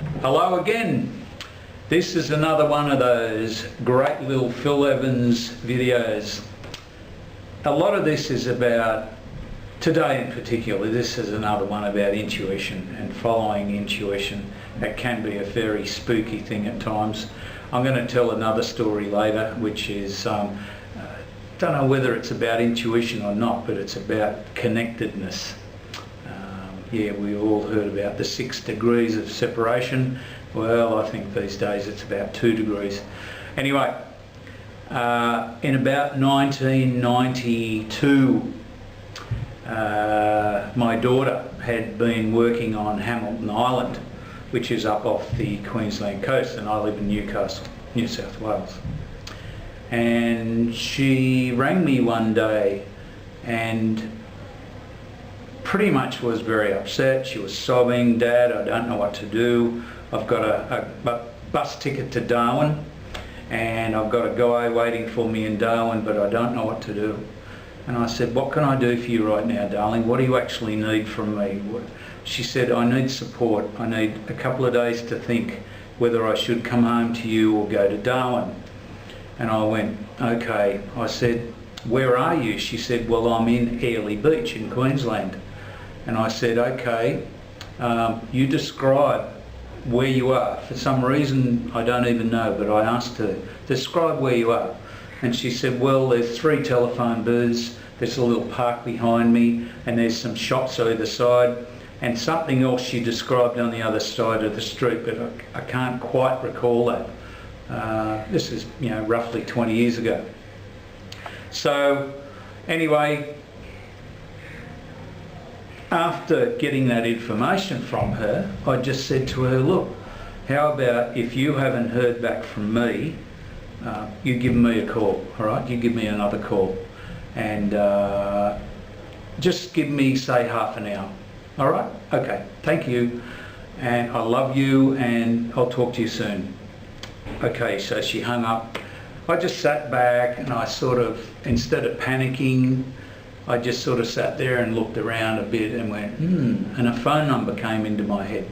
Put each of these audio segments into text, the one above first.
Hello again. This is another one of those great little Phil Evans videos. A lot of this is about, today in particular, this is another one about intuition and following intuition. It can be a very spooky thing at times. I'm going to tell another story later, which is, don't know whether it's about intuition or not, but it's about connectedness. Yeah, we all heard about the 6 degrees of separation. Well, I think these days it's about 2 degrees. Anyway, in about 1992, my daughter had been working on Hamilton Island, which is up off the Queensland coast, and I live in Newcastle, New South Wales. And she rang me one day and pretty much was very upset. She was sobbing, "Dad, I don't know what to do. I've got a bus ticket to Darwin and I've got a guy waiting for me in Darwin, but I don't know what to do." And I said, "What can I do for you right now, darling? What do you actually need from me?" She said, "I need support. I need a couple of days to think whether I should come home to you or go to Darwin." And I went, "Okay." I said, "Where are you?" She said, "Well, I'm in Airlie Beach in Queensland." And I said, "Okay, you describe where you are." For some reason, I don't even know, but I asked her, "Describe where you are." And she said, "Well, there's 3 telephone booths, there's a little park behind me, and there's some shops either side, and something else she described on the other side of the street, but I can't quite recall that." This is, roughly 20 years ago. So, anyway, after getting that information from her, I just said to her, "Look, how about if you haven't heard back from me, you give me a call, all right? You give me another call, and just give me, say, half an hour, all right? Okay, thank you, and I love you, and I'll talk to you soon." Okay, so she hung up. I just sat back and I sort of, instead of panicking, I just sort of sat there and looked around a bit and went, and a phone number came into my head.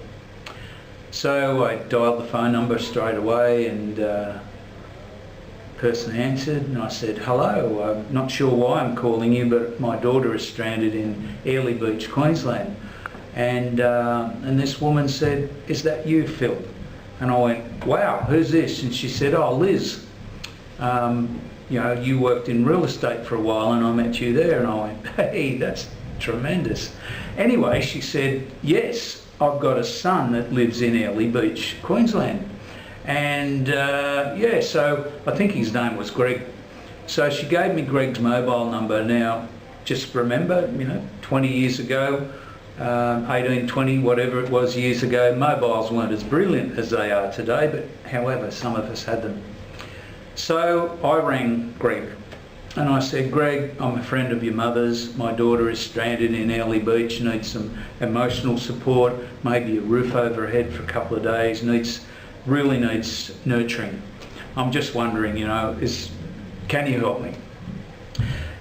So I dialed the phone number straight away, and the person answered, and I said, "Hello, I'm not sure why I'm calling you, but my daughter is stranded in Airlie Beach, Queensland." And this woman said, "Is that you, Phil?" And I went, "Wow, who's this?" And she said, "Oh, Liz. You worked in real estate for a while and I met you there." And I went, "Hey, that's tremendous." Anyway, she said, "Yes, I've got a son that lives in Airlie Beach, Queensland." And so I think his name was Greg. So she gave me Greg's mobile number. Now, just remember, 20 years ago, 18, 20, whatever it was years ago, mobiles weren't as brilliant as they are today, but however, some of us had them. So I rang Greg and I said, "Greg, I'm a friend of your mother's. My daughter is stranded in Airlie Beach, needs some emotional support, maybe a roof over her head for a couple of days, really needs nurturing. I'm just wondering, can you help me?"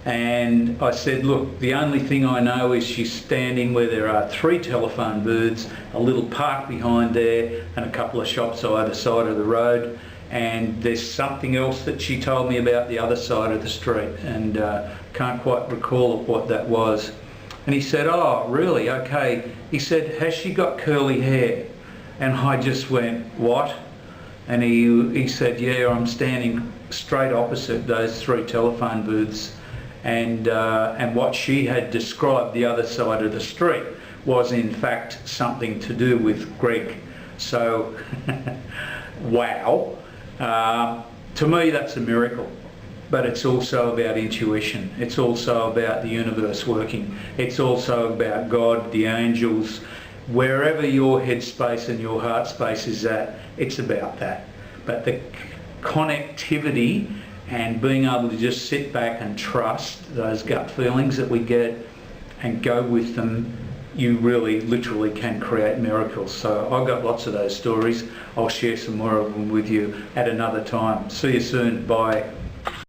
And I said, "Look, the only thing I know is she's standing where there are 3 telephone booths, a little park behind there, and a couple of shops either side of the road. And there's something else that she told me about the other side of the street, and can't quite recall what that was." And he said, "Oh, really? Okay." He said, "Has she got curly hair?" And I just went, "What?" And he said, "Yeah, I'm standing straight opposite those 3 telephone booths, and what she had described the other side of the street was in fact something to do with Greg." So, wow. To me, that's a miracle, but it's also about intuition. It's also about the universe working. It's also about God, the angels. Wherever your headspace and your heart space is at, it's about that. But the connectivity and being able to just sit back and trust those gut feelings that we get and go with them, you really literally can create miracles. So I've got lots of those stories. I'll share some more of them with you at another time. See you soon. Bye.